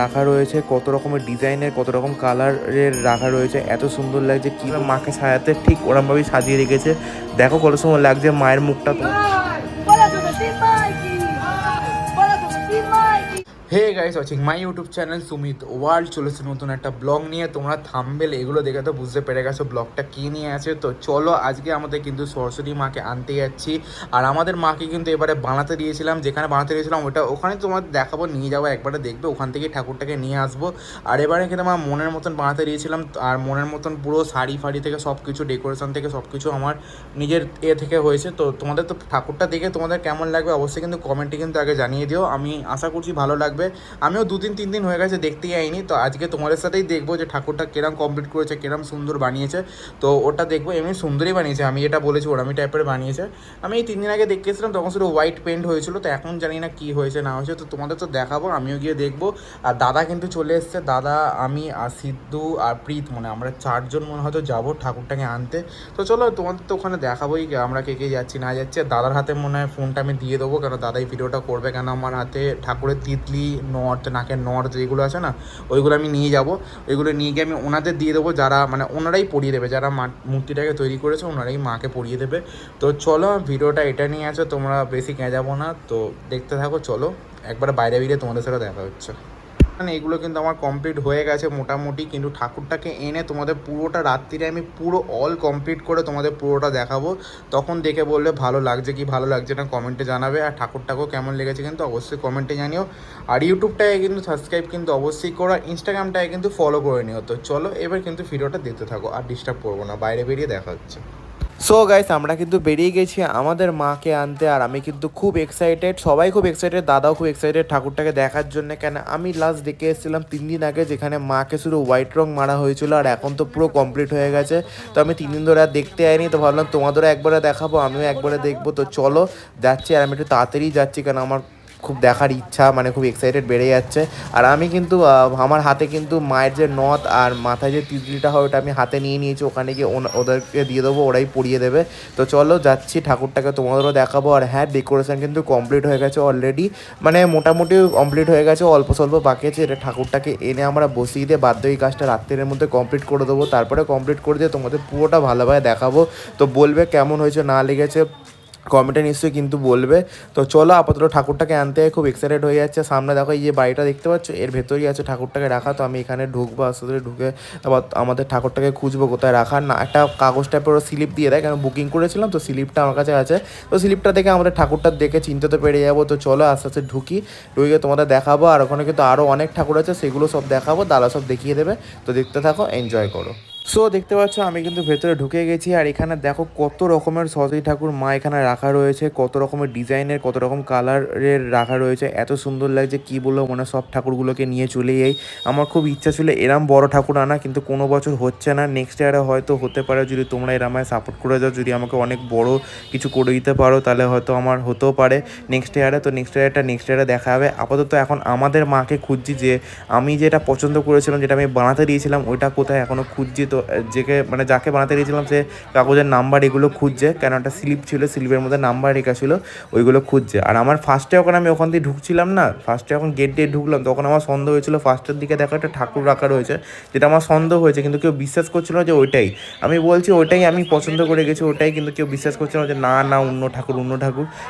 রাখা রয়েছে, কত রকমের ডিজাইনের, কত রকম কালারের রাখা রয়েছে, এত সুন্দর লাগছে। কি মাকে সাজাতে ঠিক ওরমভাবেই সাজিয়ে রেখেছে। দেখো কত সুন্দর লাগছে মায়ের মুখটা। Hey guys, watching my YouTube channel Sumit world. চলেছে নতুন একটা ব্লগ নিয়ে। তোমরা থাম্বনেল এগুলো দেখে তো বুঝতে পেরে গেছো ব্লগটা কী নিয়ে আছে। তো চলো, আজকে আমাদের কিন্তু সরস্বতী মাকে আনতে যাচ্ছি। আর আমাদের মাকে কিন্তু এবারে বানাতে দিয়েছিলাম, যেখানে বানাতে দিয়েছিলাম ওখানে তোমাদের দেখাবো, নিয়ে যাবো, একবারে দেখবে, ওখান থেকে ঠাকুরটাকে নিয়ে আসবো। আর এবারে কিন্তু আমার মনের মতন বানাতে দিয়েছিলাম। আর মনের মতন পুরো শাড়ি ফাড়ি থেকে সব কিছু, ডেকোরেশন থেকে সব কিছু আমার নিজের থেকে হয়েছে। তো তোমাদের তো ঠাকুরটা দেখে তোমাদের কেমন লাগবে অবশ্যই কিন্তু কমেন্টে কিন্তু আগে জানিয়ে দিও। আমি আশা করছি ভালো লাগবে। আমিও 2-3 দিন হয়ে গেছে দেখতে যাইনি। তো আজকে তোমাদের সাথেই দেখবো যে ঠাকুরটা কিরম কমপ্লিট করেছে, কিরম সুন্দর বানিয়েছে। তো ওটা দেখবো। এমনি সুন্দরই বানিয়েছে, আমি এটা বলেছি ওরামি টাইপের বানিয়েছে। আমি এই 3 দিন আগে দেখতে এসেছিলাম, তখন শুধু হোয়াইট পেন্ট হয়েছিল। তো এখন জানি না কী হয়েছে না হয়েছে। তো তোমাদের তো দেখাবো, আমিও গিয়ে দেখবো। আর দাদা কিন্তু চলে এসছে, দাদা, আমি আর সিদ্ধু আর প্রীত, আমরা 4জন হয়তো যাবো ঠাকুরটাকে আনতে। তো চলো, তোমাদের তো ওখানে দেখাবোই আমরা কে কে যাচ্ছি না যাচ্ছি। আর দাদার হাতে মনে হয় ফোনটা আমি দিয়ে দেবো, কেন দাদাই ভিডিওটা করবে। কেন আমার হাতে ঠাকুরের তিতলি, নর্থ, নাকের নর্থ যেগুলো আছে না, ওইগুলো আমি নিয়ে যাব। ওইগুলো নিয়ে গিয়ে আমি ওনাদের দিয়ে দেবো, যারা ওনারাই পরিয়ে দেবে, যারা মূর্তিটাকে তৈরি করেছে ওনারাই মাকে পরিয়ে দেবে। তো চলো, ভিডিওটা এটা নিয়ে আছে, তোমরা বেশি যাবো না, তো দেখতে থাকো। চলো, একবার বাইরে বেরিয়ে তোমাদের সাথে দেখা হচ্ছে। এগুলো কিন্তু আমার কমপ্লিট হয়ে গেছে মোটামুটি, কিন্তু ঠাকুরটাকে এনে তোমাদের পুরোটা রাত্রিরে আমি পুরো অল কমপ্লিট করে তোমাদের পুরোটা দেখাবো। তখন দেখে বললে ভালো লাগছে কি ভালো লাগছে না কমেন্টে জানাবে। আর ঠাকুরটাকেও কেমন লেগেছে কিন্তু অবশ্যই কমেন্টে জানিও। আর ইউটিউবটাকে কিন্তু সাবস্ক্রাইব কিন্তু অবশ্যই করো, ইনস্টাগ্রামটাকে কিন্তু ফলো করে নিও। তো চলো, এবার কিন্তু ভিডিওটা দেখতে থাকো, আর ডিস্টার্ব করবো না, বাইরে বেরিয়ে দেখা হচ্ছে। সো গাইস, আমরা কিন্তু বেরিয়ে গেছি আমাদের মাকে আনতে। আর আমি কিন্তু খুব এক্সাইটেড, সবাই খুব এক্সাইটেড, দাদাও খুব এক্সাইটেড ঠাকুরটাকে দেখার জন্য। কেন আমি লাস্ট দেখে এসেছিলাম 3 দিন আগে, যেখানে মাকে শুধু হোয়াইট রং মারা হয়েছিল। আর এখন তো পুরো কমপ্লিট হয়ে গেছে। তো আমি 3 দিন ধরে আর দেখতে যাইনি, তো ভাবলাম তোমাদেরও একবারে দেখাবো, আমিও একবারে দেখবো। তো চলো যাচ্ছি। আর আমি একটু তাড়াতাড়ি যাচ্ছি, কেন আমার খুব দেখার ইচ্ছা, খুব এক্সাইটেড বেড়ে যাচ্ছে। আর আমি কিন্তু আমার হাতে কিন্তু মায়ের যে নথ আর মাথায় যে তিতলিটা হয় ওটা আমি হাতে নিয়ে নিয়েছি। ওখানে গিয়ে ওদেরকে দিয়ে দেবো, ওরাই পরিয়ে দেবে। তো চলো যাচ্ছি, ঠাকুরটাকে তোমাদেরও দেখাবো। আর হ্যাঁ, ডেকোরেশন কিন্তু কমপ্লিট হয়ে গেছে অলরেডি, মোটামুটি কমপ্লিট হয়ে গেছে, অল্প স্বল্প বাকি আছে। এটা ঠাকুরটাকে এনে আমরা বসিয়ে দিয়ে বাধ্য এই কাজটা রাত্রের মধ্যে কমপ্লিট করে দেবো। তারপরে কমপ্লিট করে দিয়ে তোমাদের পুরোটা ভালোভাবে দেখাবো। তো বলবে কেমন হয়েছে না লেগেছে কমেন্টে নিশ্চয়ই কিন্তু বলবে। তো চলো, আপাতত ঠাকুরটাকে আনতে খুব এক্সাইটেড হয়ে যাচ্ছে। সামনে দেখো এই যে বাড়িটা দেখতে পাচ্ছ, এর ভেতরেই আছে ঠাকুরটাকে রাখা। তো আমি এখানে ঢুকবো, আস্তে আস্তে ঢুকে তারপর আমাদের ঠাকুরটাকে খুঁজবো কোথায় রাখার। না, একটা কাগজ টাইপের স্লিপ দিয়ে দেয়, কেন বুকিং করেছিলাম তো স্লিপটা আমার কাছে আছে। তো স্লিপটা দেখে আমাদের ঠাকুরটা দেখে চিনতে তো পেরে যাবো। তো চলো আস্তে আস্তে ঢুকে তোমাদের দেখাবো। আর ওখানে কিন্তু আরও অনেক ঠাকুর আছে, সেগুলো সব দেখাবো, দাদা সব দেখিয়ে দেবে। তো দেখতে থাকো, এনজয় করো। সো দেখতে পাচ্ছ আমি কিন্তু ভেতরে ঢুকে গেছি। আর এখানে দেখো কত রকমের সরস্বতী ঠাকুর মা এখানে রাখা রয়েছে, কত রকমের ডিজাইনের, কত রকম কালারের রাখা রয়েছে, এত সুন্দর লাগছে কি বলবো। সব ঠাকুরগুলোকে নিয়ে চলে যাই। আমার খুব ইচ্ছা ছিল এরম বড় ঠাকুর আনা, কিন্তু কোনো বছর হচ্ছে না। নেক্সট ইয়ারে হয়তো হতে পারে, যদি তোমরা এরমায় সাপোর্ট করে যাও, যদি আমাকে অনেক বড় কিছু করে দিতে পারো, তাহলে হয়তো আমার হতেও পারে নেক্সট ইয়ারে। তো নেক্সট ইয়ারে দেখা হবে। আপাতত এখন আমাদের মাকে খুঁজছি, যে আমি যেটা পছন্দ করেছিলাম, যেটা আমি বানাতে দিয়েছিলাম, ওইটা কোথায় এখনও খুঁজছি। তো যাকে বানাতে দিয়েছিলাম সে কাগজের নাম্বার এগুলো খুঁজছে, কেন একটা স্লিপ ছিল, স্লিপের মধ্যে নাম্বার লেখা ছিল, ওইগুলো খুঁজছে। আর আমার ফার্স্টে আমি ওখান দিয়ে ঢুকছিলাম না, ফার্স্টে গেট দিয়ে ঢুকলাম, তখন আমার সন্দেহ হয়েছিল ফার্স্টের দিকে দেখো একটা ঠাকুর রাখা রয়েছে, যেটা আমার সন্দেহ হয়েছে, কিন্তু কেউ বিশ্বাস করছিল না যে ওইটাই। আমি বলছি ওইটাই আমি পছন্দ করে গেছি, ওইটাই, কিন্তু কেউ বিশ্বাস করছিল না যে না না অন্য ঠাকুর।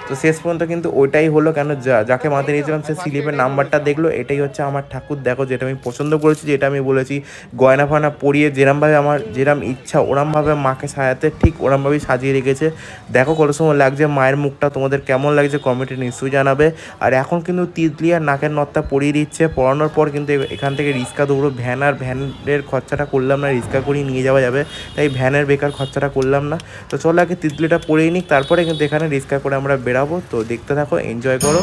তো শেষ পর্যন্ত কিন্তু ওইটাই হলো, কেন যাকে বানাতে দিয়েছিলাম সে স্লিপের নাম্বারটা দেখলো, এটাই হচ্ছে আমার ঠাকুর। দেখো, যেটা আমি পছন্দ করেছি, যেটা আমি বলেছি গয়না ফায়না পরিয়ে যেরমভাবে আমার যেরম ইচ্ছা ওরমভাবে মাকে সাজাতে ঠিক ওরমভাবেই সাজিয়ে রেখেছে। দেখো কত সময় লাগছে মায়ের মুখটা, তোমাদের কেমন লাগছে কমেন্টে নিশ্চয়ই জানাবে। আর এখন কিন্তু তিতলি আর নাকের নথটা পরিয়ে দিচ্ছে। পরানোর পর কিন্তু এখান থেকে রিক্সা দৌড়ো, ভ্যানের খরচাটা করলাম না, রিক্সা করেই নিয়ে যাওয়া যাবে, তাই ভ্যানের বেকার খরচাটা করলাম না। তো চলো আগে তিতলিটা পরিয়ে নিক, তারপরে কিন্তু এখানে রিক্সা করে আমরা বেরাবো। তো দেখতে থাকো, এনজয় করো।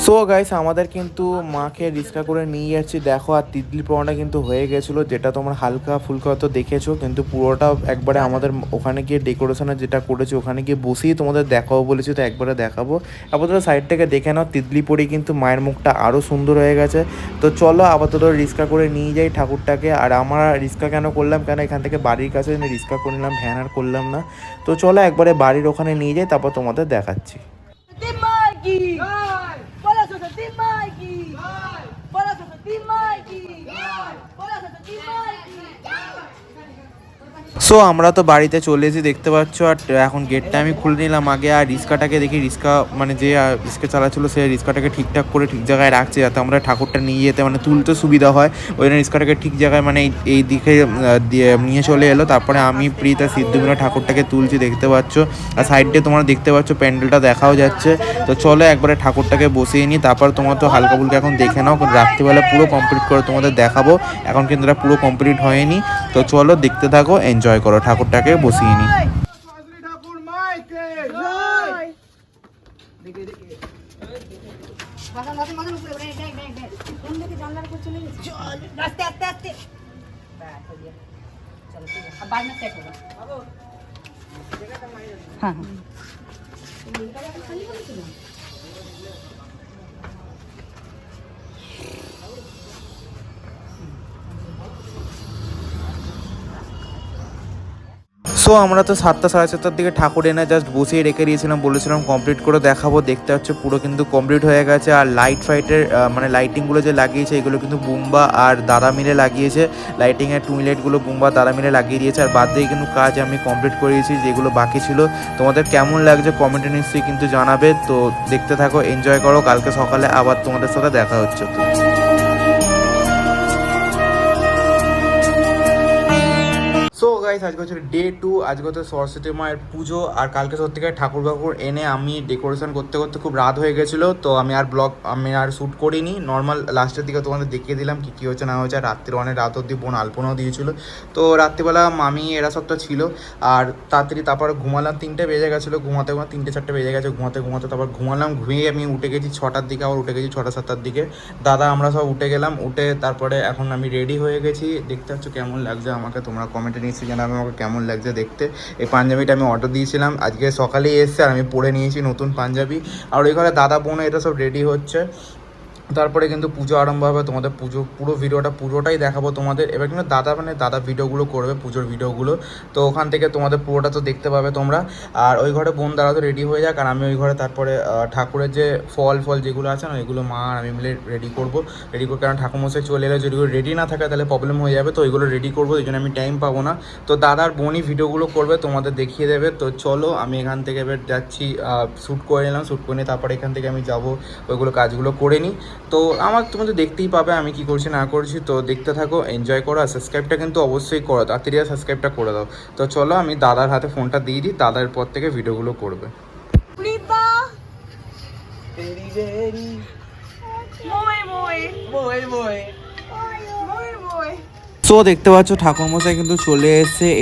সো গাইস, আমাদের কিন্তু মাকে রিক্সা করে নিয়ে যাচ্ছি। দেখো, আর তিতলি পড়াটা কিন্তু হয়ে গেছিলো, যেটা তোমরা হালকা ফুলকা হয়তো দেখেছো, কিন্তু পুরোটা একবারে আমাদের ওখানে গিয়ে ডেকোরেশনের যেটা করেছি ওখানে গিয়ে বসেই তোমাদের দেখাবো বলেছি, তো একবারে দেখাবো। আপাতত সাইড থেকে দেখে নাও, তিতলি পরে কিন্তু মায়ের মুখটা আরও সুন্দর হয়ে গেছে। তো চলো আপাতত রিক্সা করে নিয়ে যাই ঠাকুরটাকে। আর আমরা রিক্সা কেন করলাম, কেন এখান থেকে বাড়ির কাছে রিক্সা করে নিলাম, ভ্যান আর করলাম না। তো চলো একবারে বাড়ির ওখানে নিয়ে যাই, তারপর তোমাদের দেখাচ্ছি। की बोलो सरस्वती माई की बोलो सरस्वती माई की बोलो सरस्वती माई की। সো আমরা তো বাড়িতে চলে এসেছি দেখতে পাচ্ছ, আর এখন গেটটা আমি খুলে নিলাম আগে। আর রিস্কাটাকে দেখি, রিস্কা মানে যে রিস্কা চালাচ্ছিল সে রিস্কাটাকে ঠিকঠাক করে ঠিক জায়গায় রাখছে, যাতে আমরা ঠাকুরটা নিয়ে যেতে মানে তুলতে সুবিধা হয়। ওই জন্য রিস্কাটাকে ঠিক জায়গায় মানে এই দিকে দিয়ে নিয়ে চলে এলো। তারপরে আমি প্রীত আর সিদ্ধু মিলে ঠাকুরটাকে তুলছি দেখতে পাচ্ছ। আর সাইডে তোমরা দেখতে পাচ্ছ প্যান্ডেলটা দেখাও যাচ্ছে। তো চলো একবারে ঠাকুরটাকে বসিয়ে নিই, তারপর তোমার তো হালকা ফুলকা এখন দেখে নাও, রাত্রিবেলা পুরো কমপ্লিট করে তোমাদের দেখাবো। এখন কিন্তু এটা পুরো কমপ্লিট হয়নি, তো চলো দেখতে থাকো, এনজয় করো, ঠাকুরটাকে বসিয়ে নিই। हाँ সো আমরা তো 7টা সাড়ে 7টার দিকে ঠাকুর এনে জাস্ট বসিয়ে রেখে দিয়েছিলাম, বলেছিলাম কমপ্লিট করে দেখাবো। দেখতে হচ্ছে পুরো কিন্তু কমপ্লিট হয়ে গেছে। আর লাইট ফাইটের মানে লাইটিংগুলো যে লাগিয়েছে এগুলো কিন্তু বুম্বা আর দাদা মিলে লাগিয়েছে। লাইটিংয়ের টুইলাইটগুলো বুম্বা দাদা মিলে লাগিয়ে দিয়েছে। আর বাদ দিয়ে কিন্তু কাজ আমি কমপ্লিট করে দিয়েছি, যেগুলো বাকি ছিল। তোমাদের কেমন লাগছে কমেন্টে নিশ্চয়ই কিন্তু জানাবে। তো দেখতে থাকো, এনজয় করো, কালকে সকালে আবার তোমাদের সাথে দেখা হচ্ছে। তো সো গাইস, আজকে হচ্ছে ডে 2। আজকে হচ্ছে সরস্বতী মায়ের পুজো। আর কালকে সত্যিকার ঠাকুর বাকুর এনে আমি ডেকোরেশন করতে করতে খুব রাত হয়ে গেছিলো। তো আমি আর শ্যুট করিনি, নর্মাল লাস্টের দিকে তোমাদের দেখিয়ে দিলাম কী কী হচ্ছে না হচ্ছে। আর রাত্রির অনেক রাত অবধি বোন আলপনাও দিয়েছিলো। তো রাত্রিবেলা মামি এরা সবটা ছিল। আর তাড়াতাড়ি তারপর ঘুমালাম, 3টে বেজে গেছিলো ঘুমাতে, 3টে-4টে বেজে গেছে ঘুমাতে। তারপর ঘুমালাম, ঘুমিয়ে আমি উঠে গেছি 6টার দিকে, আবার উঠে গেছি 6টা-7টার দিকে। দাদা আমরা সব উঠে গেলাম, উঠে তারপরে এখন আমি রেডি হয়ে গেছি। দেখতে পাচ্ছ কেমন লাগছে আমাকে, তোমরা কমেন্টে নিশ্চয়ই জানাবে আমাকে কেমন লাগছে দেখতে। এই পাঞ্জাবিটা আমি অর্ডার দিয়েছিলাম, আজকে সকালেই এসছে, আর আমি পরে নিয়েছি নতুন পাঞ্জাবি। আর ওই ঘরে দাদা বোন এটা সব রেডি হচ্ছে। তারপরে কিন্তু পুজো আরম্ভ হবে। তোমাদের পুরো ভিডিওটা পুরোটাই দেখাবো তোমাদের। এবার কিন্তু দাদা ভিডিওগুলো করবে, পুজোর ভিডিওগুলো। তো ওখান থেকে তোমাদের পুরোটা তো দেখতে পাবে তোমরা। আর ওই ঘরে বোন দাদা তো রেডি হয়ে যাক, আর আমি ওই ঘরে তারপরে ঠাকুরের যে ফল যেগুলো আছে না, এগুলো মা আর আমি মিলে রেডি করবো। কারণ ঠাকুরমশাই চলে এলে যদি রেডি না থাকে তাহলে প্রবলেম হয়ে যাবে। তো ওইগুলো রেডি করবো, এই জন্য আমি টাইম পাবো না। তো দাদার বোনই ভিডিওগুলো করবে, তোমাদের দেখিয়ে দেবে। তো চলো আমি এখান থেকে এবার যাচ্ছি, শ্যুট করে নিলাম, শ্যুট করে নিয়ে তারপরে এখান থেকে আমি যাবো ওইগুলো কাজগুলো করে নিই। তো তুমি তো দেখতেই পাবে আমি কি করছি না করছি। তো দেখতে থাকো, এনজয় করো। আর সাবস্ক্রাইবটা কিন্তু অবশ্যই করো, তাড়াতাড়ি সাবস্ক্রাইবটা করে দাও। তো চলো আমি দাদার হাতে ফোনটা দিয়ে দিই, দাদার পর থেকে ভিডিওগুলো করবে। সো দেখতে পাচ্ছ ঠাকুরমশাই কিন্তু চলে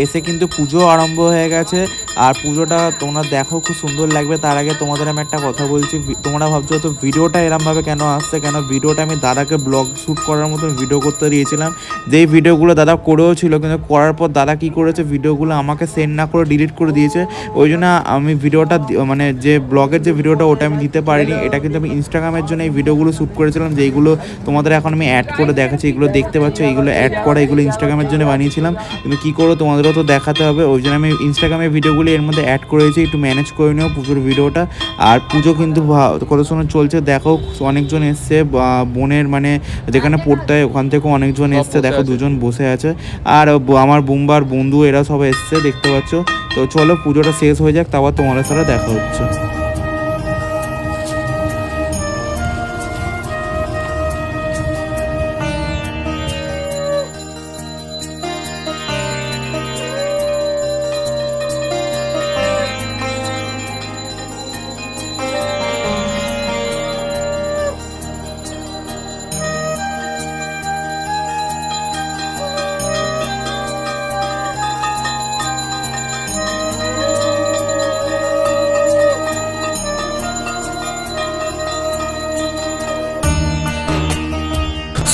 এসে কিন্তু পুজো আরম্ভ হয়ে গেছে। আর পুজোটা তোমরা দেখো, খুব সুন্দর লাগবে। তার আগে তোমাদের আমি একটা কথা বলছি, তোমরা ভাবছো তো ভিডিওটা এরমভাবে কেন আসছে, কেন ভিডিওটা আমি দাদাকে ব্লগ শ্যুট করার মতন ভিডিও করতে দিয়েছিলাম। যেই ভিডিওগুলো দাদা করেও ছিল, কিন্তু করার পর দাদা কি করেছে, ভিডিওগুলো আমাকে সেন্ড না করে ডিলিট করে দিয়েছে। ওই জন্য আমি ভিডিওটা মানে যে ব্লগের যে ভিডিওটা ওটা আমি দিতে পারিনি। এটা কিন্তু আমি ইনস্টাগ্রামের জন্য এই ভিডিওগুলো শ্যুট করেছিলাম, যেইগুলো তোমাদের এখন আমি অ্যাড করে দেখাচ্ছি। এগুলো দেখতে পাচ্ছ, এইগুলো অ্যাড করা, এগুলো ইনস্টাগ্রামের জন্য বানিয়েছিলাম। কিন্তু কী করো, তোমাদেরও তো দেখাতে হবে। ওই জন্য আমি ইনস্টাগ্রামের ভিডিওগুলি এর মধ্যে অ্যাড করেছি, একটু ম্যানেজ করে নিও পুজোর ভিডিওটা। আর পুজো কিন্তু কত সময় চলছে দেখো, অনেকজন এসছে বোনের মানে যেখানে পড়তে হয় ওখান থেকেও অনেকজন এসছে। দেখো দুজন বসে আছে, আর আমার বুম্বার বন্ধু এরা সব এসছে দেখতে পাচ্ছ। তো চলো পুজোটা শেষ হয়ে যাক, তারপর তোমাদের সাথে দেখা হচ্ছে।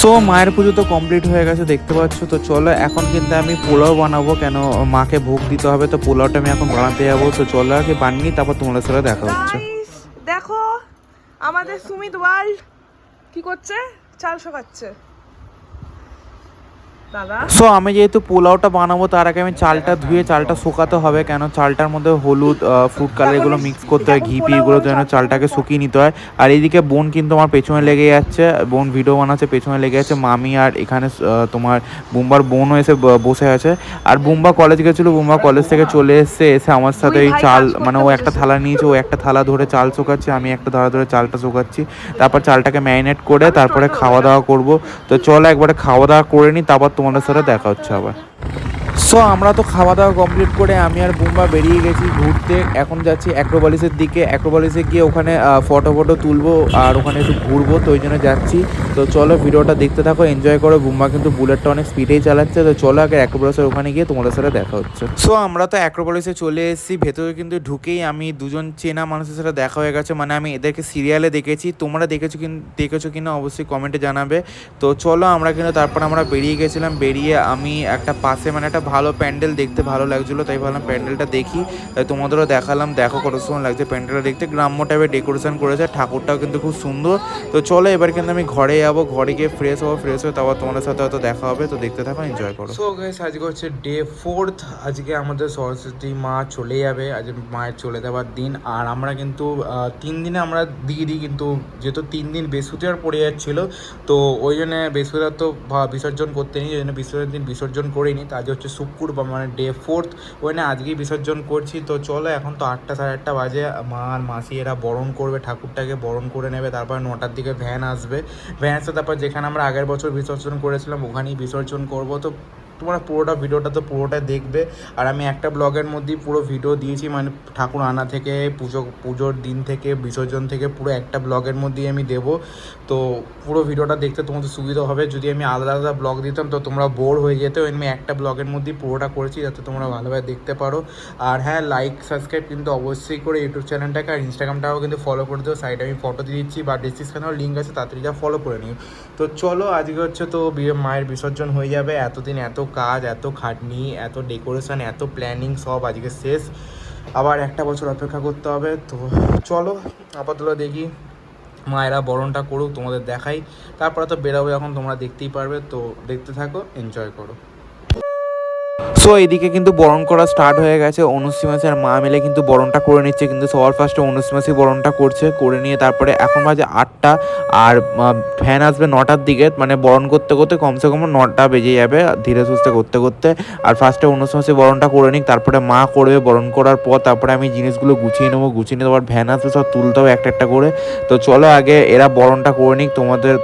সো মায়ের পুজো তো কমপ্লিট হয়ে গেছে দেখতে পাচ্ছ। তো চলো এখন কিন্তু আমি পোলাও বানাবো, কেন মাকে ভোগ দিতে হবে। তো পোলাওটা আমি এখন বানাতে যাবো। তো চলো আগে বানিয়ে তারপর তোমাদের সাথে দেখা হচ্ছে। দেখো আমাদের সুমিত ওয়ার্ল্ড কি করছে, চাল শোকাচ্ছে। দাদা সো আমি যেহেতু পোলাওটা বানাবো তার আগে আমি চালটা ধুয়ে চালটা শুকাতে হবে, কেন চালটার মধ্যে হলুদ ফুড কালার এগুলো মিক্স করতে হয়, ঘি পি এগুলো যেন চালটাকে শুকিয়ে নিতে হয়। আর এইদিকে বোন কিন্তু আমার পেছনে লেগে যাচ্ছে, বোন ভিডিও বানাচ্ছে, পেছনে লেগে যাচ্ছে মামি। আর এখানে তোমার বুম্বার বোনও এসে বসে আছে। আর বুম্বা কলেজ গেছিলো, বুম্বা কলেজ থেকে চলে এসে আমার সাথে এই চাল মানে ও একটা থালা নিয়েছে, ও একটা থালা ধরে চাল শুকাচ্ছে, আমি একটা থালা ধরে চালটা শুকাচ্ছি। তারপর চালটাকে ম্যারিনেট করে তারপরে খাওয়া দাওয়া করবো। তো চলো একবারে খাওয়া দাওয়া করে নিই, তারপর তোমাদের সাথে দেখা হচ্ছে আবার। সো আমরা তো খাওয়া দাওয়া কমপ্লিট করে আমি আর বুম্বা বেরিয়ে গেছি ঘুরতে। এখন যাচ্ছি অ্যাক্রোপলিসের দিকে, অ্যাক্রোপলিসে গিয়ে ওখানে ফটো তুলবো আর ওখানে একটু ঘুরবো, তো ওই জন্য যাচ্ছি। তো চলো ভিডিওটা দেখতে থাকো, এনজয় করো। বুম্বা কিন্তু বুলেটটা অনেক স্পিডেই চালাচ্ছে। তো চলো আগে অ্যাক্রোপলিসের ওখানে গিয়ে তোমাদের সাথে দেখা হচ্ছে। সো আমরা তো অ্যাক্রোপলিসে চলে এসেছি, ভেতরে কিন্তু ঢুকেই আমি দুজন চেনা মানুষের সাথে দেখা হয়ে গেছে, মানে আমি এদেরকে সিরিয়ালে দেখেছি। তোমরা দেখেছো কিনা অবশ্যই কমেন্টে জানাবে। তো চলো আমরা কিন্তু তারপর আমরা বেরিয়ে গেছিলাম, বেরিয়ে আমি একটা পাশে মানে একটা ভালো প্যান্ডেল দেখতে ভালো লাগছিলো, তাই ভাবলাম প্যান্ডেলটা দেখি, তাই তোমাদেরও দেখালাম। দেখো কত সুন্দর লাগছে প্যান্ডেলটা দেখতে, গ্রাম্য টাইপের ডেকোরেশন করেছে, ঠাকুরটাও কিন্তু খুব সুন্দর। তো চলো এবার কিন্তু আমি ঘরে যাবো, ঘরে গিয়ে ফ্রেশ হবো, ফ্রেশ হয়ে তারপর তোমাদের সাথে হয়তো দেখা হবে। তো দেখতে থাকো, এনজয় করো। সো গাইস আজকে হচ্ছে ডে 4। আজকে আমাদের সরস্বতী মা চলে যাবে, আজ মায়ের চলে যাওয়ার দিন। আর আমরা কিন্তু 3 দিনে আমরা দিয়ে দিই, কিন্তু যেহেতু 3 দিন বৃহস্পতিবার পড়ে যাচ্ছিলো, তো ওই জন্য বৃহস্পতিবার তো বিসর্জন করতে নিই, ওই জন্য বৃহস্পতিবার দিন বিসর্জন করিনি। তো আজ হচ্ছে শুক্রবার মানে ডে 4, ওই জন্য আজকেই বিসর্জন করছি। তো চলো এখন তো 8টা সাড়ে 8টা বাজে, মা আর মাসি এরা বরণ করবে, ঠাকুরটাকে বরণ করে নেবে। তারপর 9টার দিকে ভ্যান আসবে, ভ্যান আসে তারপর যেখানে আমরা আগের বছর বিসর্জন করেছিলাম ওখানেই বিসর্জন করবো। তো তোমরা পুরোটা ভিডিওটা তো পুরোটাই দেখবে। আর আমি একটা ব্লগের মধ্যেই পুরো ভিডিও দিয়েছি, মানে ঠাকুর আনা থেকে পুজোর দিন থেকে বিসর্জন থেকে পুরো একটা ব্লগের মধ্যেই আমি দেবো। তো পুরো ভিডিওটা দেখতে তোমাদের সুবিধা হবে। যদি আমি আলাদা আলাদা ব্লগ দিতাম তো তোমরা বোর হয়ে যেতে, আমি একটা ব্লগের মধ্যেই পুরোটা করেছি যাতে তোমরা ভালোভাবে দেখতে পারো। আর হ্যাঁ, লাইক সাবস্ক্রাইব কিন্তু অবশ্যই করে ইউটিউব চ্যানেলটাকে, আর ইনস্টাগ্রামটাও কিন্তু ফলো করে দেবো। সাইডে আমি ফটো দিয়ে দিচ্ছি বা ডিসক্রিপশনেও লিঙ্ক আছে, তাড়াতাড়ি যা ফলো করে নিও। তো চলো আজকে হচ্ছে তো মায়ের বিসর্জন হয়ে যাবে। এতদিন এত কাজ, এত খাটনি, এত ডেকোরেশন, এত প্ল্যানিং সব আজকে শেষ। আবার একটা বছর অপেক্ষা করতে হবে। তো চলো আপাতত দেখি মায়েরা বরণটা করুক, তোমাদের দেখাই, তারপরে তো বেরোবে, এখন তোমরা দেখতেই পারবে। তো দেখতে থাকো, এনজয় করো। সো এদিকে কিন্তু বরণ করা স্টার্ট হয়ে গেছে, অনুশ্রী মাসি আর মা মিলে কিন্তু বরণটা করে নিচ্ছে। কিন্তু সবার ফার্স্টে অনুশ্রী মাসি বরণটা করছে, করে নিয়ে তারপরে এখন বাজে 8টা আর ফ্যান আসবে 9টার দিকে, মানে বরণ করতে করতে কমসে কম 9টা বেজে যাবে ধীরে সুস্থে করতে করতে। আর ফার্স্টে অনুশ্রী মাসি বরণটা করে নিক, তারপরে মা করবে। বরণ করার পর তারপরে আমি জিনিসগুলো গুছিয়ে নেবো, গুছিয়ে নিয়ে আবার ভ্যান আসবে, সব তুলতে হবে একটা একটা করে। তো চলো আগে এরা বরণটা করে নিক,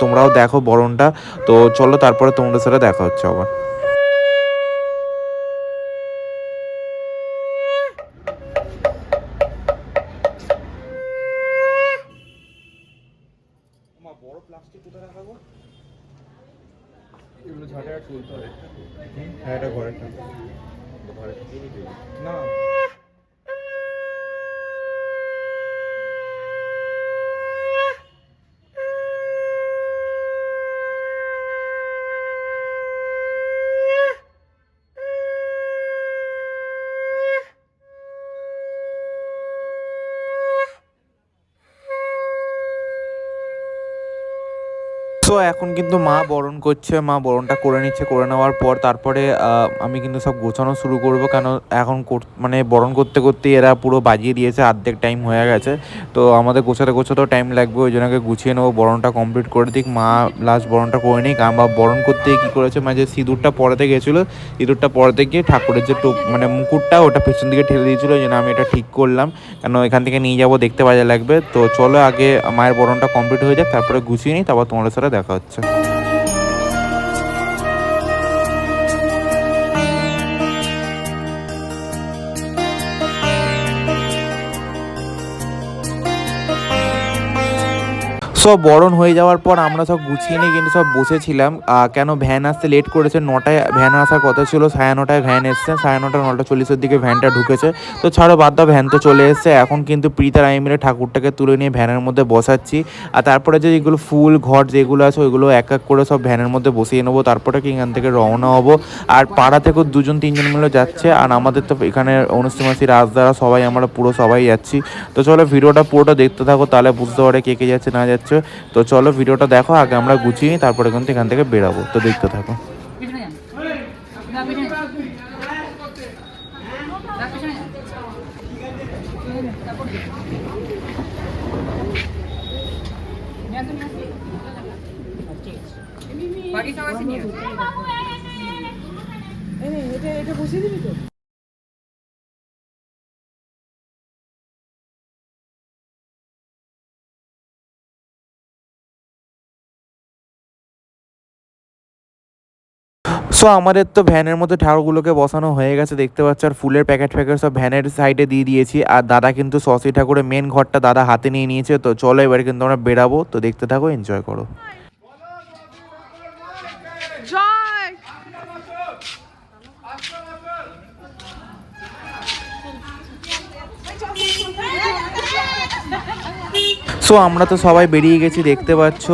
তোমরাও দেখো বরণটা। তো চলো তারপরে তোমাদের সাথে দেখা হচ্ছে আবার। বড় প্লাস্টিক কোথায় রাখাবো, এগুলো ঝাড়ে তুলতে হবে। হ্যাঁ এটা ঘরে না। সো এখন কিন্তু মা বরণ করছে, মা বরণটা করে নিচ্ছে, করে নেওয়ার পর তারপরে আমি কিন্তু সব গোছানো শুরু করব, কেন এখন মানে বরণ করতে করতে এরা পুরো বাজিয়ে দিয়েছে, অর্ধেক টাইম হয়ে গেছে। তো আমাদের গোছাতেও টাইম লাগবে, ওই জন্য গুছিয়ে নেবো, বরণটা কমপ্লিট করে দিক, মা লাস্ট বরণটা করে নিক। আমার বরণ করতে কী করেছে, মানে যে সিঁদুরটা পরাতে গেছিলো, সিঁদুরটা পরাতে গিয়ে ঠাকুরের যে মানে মুকুটটা ওটা পেছন দিকে ঠেলে দিয়েছিলো, ওই জন্য আমি এটা ঠিক করলাম, কেন এখান থেকে নিয়ে যাবো, দেখতে বাজে লাগবে। তো চলো আগে মায়ের বরণটা কমপ্লিট হয়ে যাক, তারপরে গুছিয়ে নিই, তারপর তোমাদের সাথে দেখা হচ্ছে। সব বরণ হয়ে যাওয়ার পর আমরা সব গুছিয়ে নিয়ে কিন্তু সব বসেছিলাম, কেন ভ্যান আসতে লেট করেছে। 9টায় ভ্যান আসার কথা ছিল, 9:30 ভ্যান এসছে, 9:30 9:40 দিকে ভ্যানটা ঢুকেছে। তো ছাড়ো বাদ দাও, ভ্যান তো চলে এসছে। এখন কিন্তু প্রীতার আমি মিলে ঠাকুরটাকে তুলে নিয়ে ভ্যানের মধ্যে বসাচ্ছি। আর তারপরে যে যেগুলো ফুল ঘট যেগুলো আছে ওইগুলো এক এক করে সব ভ্যানের মধ্যে বসিয়ে নেবো, তারপরে কি এখান থেকে রওনা হবো। আর পাড়া থেকেও 2-3 জন মিলে যাচ্ছে, আর আমাদের তো এখানে অনুশ্রী মাসি, রাজদারা সবাই, আমরা পুরো সবাই যাচ্ছি। তো চলো ভিডিওটা পুরোটা দেখতে থাকো, তাহলে বুঝতে পারে কে কে যাচ্ছে না যাচ্ছে। তো চলো ভিডিওটা দেখো, আগে আমরা গুছিয়ে নিই, তারপরে কিন্তু এখান থেকে বেরাবো। তো দেখতে থাকো। এটা বসিয়ে দিবি তো? সো আমাদের তো ভ্যানের মধ্যে ঠাকুরগুলোকে বসানো হয়ে গেছে দেখতে পাচ্ছ, আর ফুলের প্যাকেট ফ্যাকেট সব ভ্যানের সাইডে দিয়ে দিয়েছি। আর দাদা কিন্তু সরস্বতী ঠাকুরের মেন ঘরটা দাদা হাতে নিয়ে নিয়েছে। তো চলো এবার কিন্তু আমরা বেরাবো, তো দেখতে থাকো, এনজয় করো। জয়। সো আমরা তো সবাই বেরিয়ে গেছি দেখতে পাচ্ছ,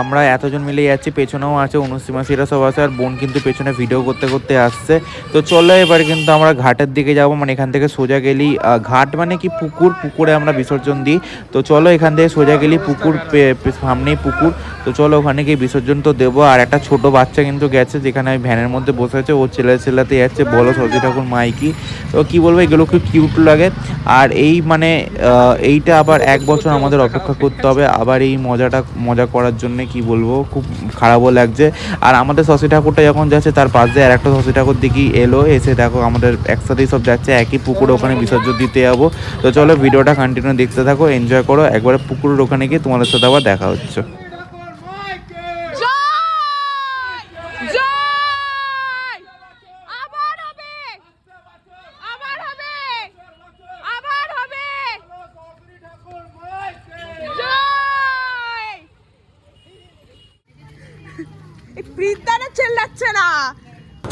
আমরা এতজন মিলে যাচ্ছি, পেছনেও আছে অনুশ্রী মাসিরা সব আছে, আর বোন কিন্তু পেছনে ভিডিও করতে করতে আসছে। তো চলো এবার কিন্তু আমরা ঘাটের দিকে যাব, মানে এখান থেকে সোজা গেলেই ঘাট মানে কি পুকুরে আমরা বিসর্জন দিই। তো চলো এখান থেকে সোজা গেলেই পুকুর, সামনেই পুকুর। তো চলো ওখানে গিয়ে বিসর্জন তো দেবো। আর একটা ছোট বাচ্চা কিন্তু গেছে, যেখানে আমি ভ্যানের মধ্যে বসে আছে, ও চেলাতে যাচ্ছে, বলো সরস্বতী ঠাকুর মাইকি। তো কী বলবো, এগুলো খুব কিউট লাগে। আর এই মানে এইটা আবার 1 বছর আমাদের অপেক্ষা করতে হবে আবার এই মজা করার জন্য, কি বলবো, খুব খারাপও লাগছে। আর আমাদের সরস্বতী ঠাকুরটা যখন যাচ্ছে, তার পাশ দিয়ে আর একটা সরস্বতী ঠাকুর দিকেই এসে দেখো আমাদের একসাথেই সব যাচ্ছে, একই পুকুরে ওখানে বিসর্জন দিতে যাবো। তো চলো ভিডিওটা কন্টিনিউ দেখতে থাকো, এনজয় করো। একবারে পুকুরের ওখানে গিয়ে তোমাদের সাথে আবার দেখা হচ্ছে।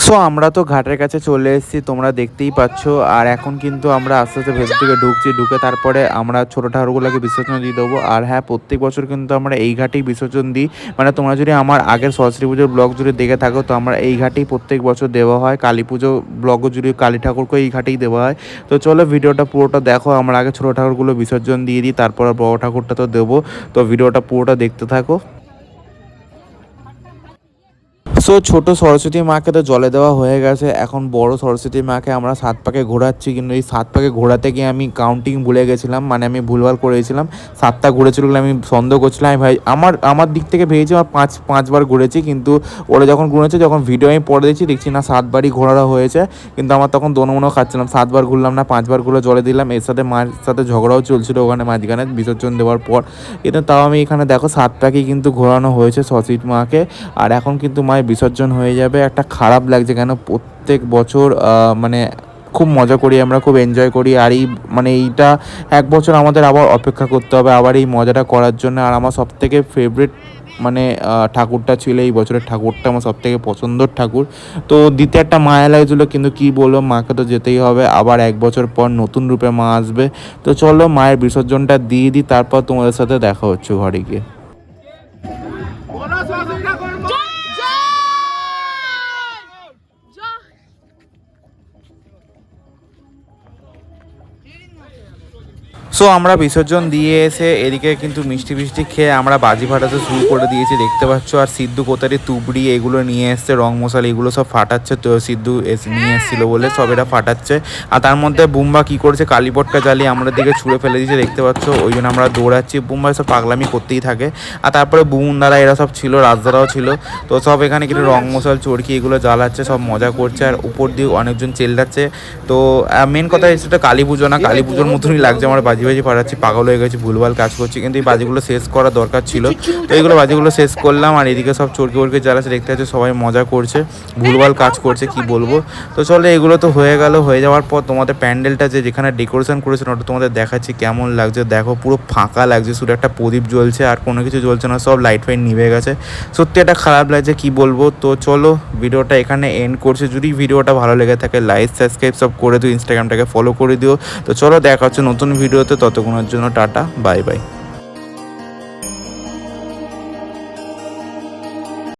সো আমরা তো ঘাটের কাছে চলে এসেছি, তোমরা দেখতেই পাচ্ছ। আর এখন কিন্তু আমরা আস্তে আস্তে ভেতর থেকে ঢুকে তারপরে আমরা ছোটো ঠাকুরগুলোকে বিসর্জন দিয়ে দেবো। আর হ্যাঁ, প্রত্যেক বছর কিন্তু আমরা এই ঘাটেই বিসর্জন দিই। মানে তোমরা যদি আমার আগের সরস্বতী পুজোর ব্লগ যদি দেখে থাকো, তো আমরা এই ঘাটেই প্রত্যেক বছর দেওয়া হয়। কালী পুজো ব্লগও যদি কালী ঠাকুরকে এই ঘাটেই দেওয়া হয়। তো চলো ভিডিওটা পুরোটা দেখো, আমরা আগে ছোটো ঠাকুরগুলো বিসর্জন দিয়ে দিই, তারপর বড় ঠাকুরটা তো দেবো। তো ভিডিওটা পুরোটা দেখতে থাকো। সো ছোট সরস্বতী মাকে তো জলে দেওয়া হয়ে গেছে, এখন বড় সরস্বতী মাকে আমরা 7 পাকে ঘোরাচ্ছি। কিন্তু এই 7 পাকে ঘোরাতে গিয়ে আমি কাউন্টিং ভুলে গেছিলাম, মানে আমি ভুলভাল করেছিলাম। 7টা ঘুরেছিল বলে আমি সন্দেহ করছিলাম। আমি ভাই আমার দিক থেকে ভেবেছি আমার 5বার ঘুরেছি, কিন্তু ওরা যখন ঘুরেছে, যখন ভিডিও আমি পরে দেখছি না 7বারই ঘোরানো হয়েছে। কিন্তু আমার তখন দোনো খাচ্ছিলাম, 7বার ঘুরলাম না, 5বার ঘুরে জলে দিলাম। এর সাথে মায়ের সাথে ঝগড়াও চলছিল ওখানে মাঝখানে বিসর্জন দেওয়ার পর। কিন্তু তাও আমি এখানে দেখো 7 পাকেই কিন্তু ঘোরানো হয়েছে সরস্বতী মাকে। আর এখন কিন্তু মায়ের বিসর্জন হয়ে যাবে। একটা খারাপ লাগছে, কেন প্রত্যেক বছর মানে খুব মজা করি আমরা, খুব এনজয় করি। আর এই মানে এইটা 1 বছর আমাদের আবার অপেক্ষা করতে হবে আবার এই মজাটা করার জন্য। আর আমার সবথেকে ফেভারিট মানে ঠাকুরটা ছিল এই বছরের ঠাকুরটা, আমার সবথেকে পছন্দের ঠাকুর। তো দিতে একটা মায়া লাগছিলো, কিন্তু কি বলবো, মাকে তো যেতেই হবে। আবার 1 বছর পর নতুন রূপে মা আসবে। তো চলো মায়ের বিসর্জনটা দিয়ে দিই, তারপর তোমাদের সাথে দেখা হচ্ছে ঘরে গিয়ে। সো আমরা বিসর্জন দিয়ে এসে এদিকে কিন্তু মিষ্টি খেয়ে আমরা বাজি ফাটাতে শুরু করে দিয়েছি দেখতে পাচ্ছ। আর সিদ্ধু কোতারি তুবড়ি এগুলো নিয়ে এসছে, রং মশলা এগুলো সব ফাটাচ্ছে। তো সিদ্ধু নিয়ে এসেছিলো বলে সব এটা ফাটাচ্ছে। আর তার মধ্যে বুম্বা কি করছে, কালীপটকা জ্বালিয়ে আমাদের দিকে ছুঁড়ে ফেলে দিয়েছে দেখতে পাচ্ছ। ওই জন্য আমরা দৌড়াচ্ছি, বুম্বা সব পাগলামি করতেই থাকে। আর তারপরে বুমুন দ্বারা এরা সব ছিল, রাজদারাও ছিল। তো সব এখানে কিন্তু রং মশাল চরকি এগুলো জ্বালাচ্ছে, সব মজা করছে। আর উপর দিয়ে অনেকজন চেল্লাচ্ছে। তো মেন কথা সেটা কালী পুজো না, কালী পুজোর মতনই লাগছে। আমার বাজি ফাটাচ্ছি, পাগল হয়ে গেছি, ভুলভাল কাজ করছি। কিন্তু এই বাজিগুলো শেষ করা দরকার ছিল। তো এইগুলো বাজিগুলো শেষ করলাম। আর এদিকে সব চরকি জ্বালাচ্ছে দেখতে পাচ্ছি, সবাই মজা করছে, ভুলভাল কাজ করছে, কি বলবো। তো চলো এগুলো তো হয়ে গেল। হয়ে যাওয়ার পর তোমাদের প্যান্ডেলটা যেখানে ডেকোরেশন করেছেন ওটা তোমাদের দেখাচ্ছি কেমন লাগছে। দেখো পুরো ফাঁকা লাগছে, শুধু একটা প্রদীপ জ্বলছে, আর কোনো কিছু জ্বলছে না, সব লাইট ফাইট নিভে গেছে। সত্যি একটা খারাপ লাগছে, কি বলবো। তো চলো ভিডিওটা এখানে এন্ড করছি। যদি ভিডিওটা ভালো লেগে থাকে লাইক সাবস্ক্রাইব সব করে দিও, ইনস্টাগ্রামটাকে ফলো করে দিও। তো চলো দেখা হচ্ছে নতুন ভিডিওতে, ততক্ষণের জন্য টাটা, বাই বাই।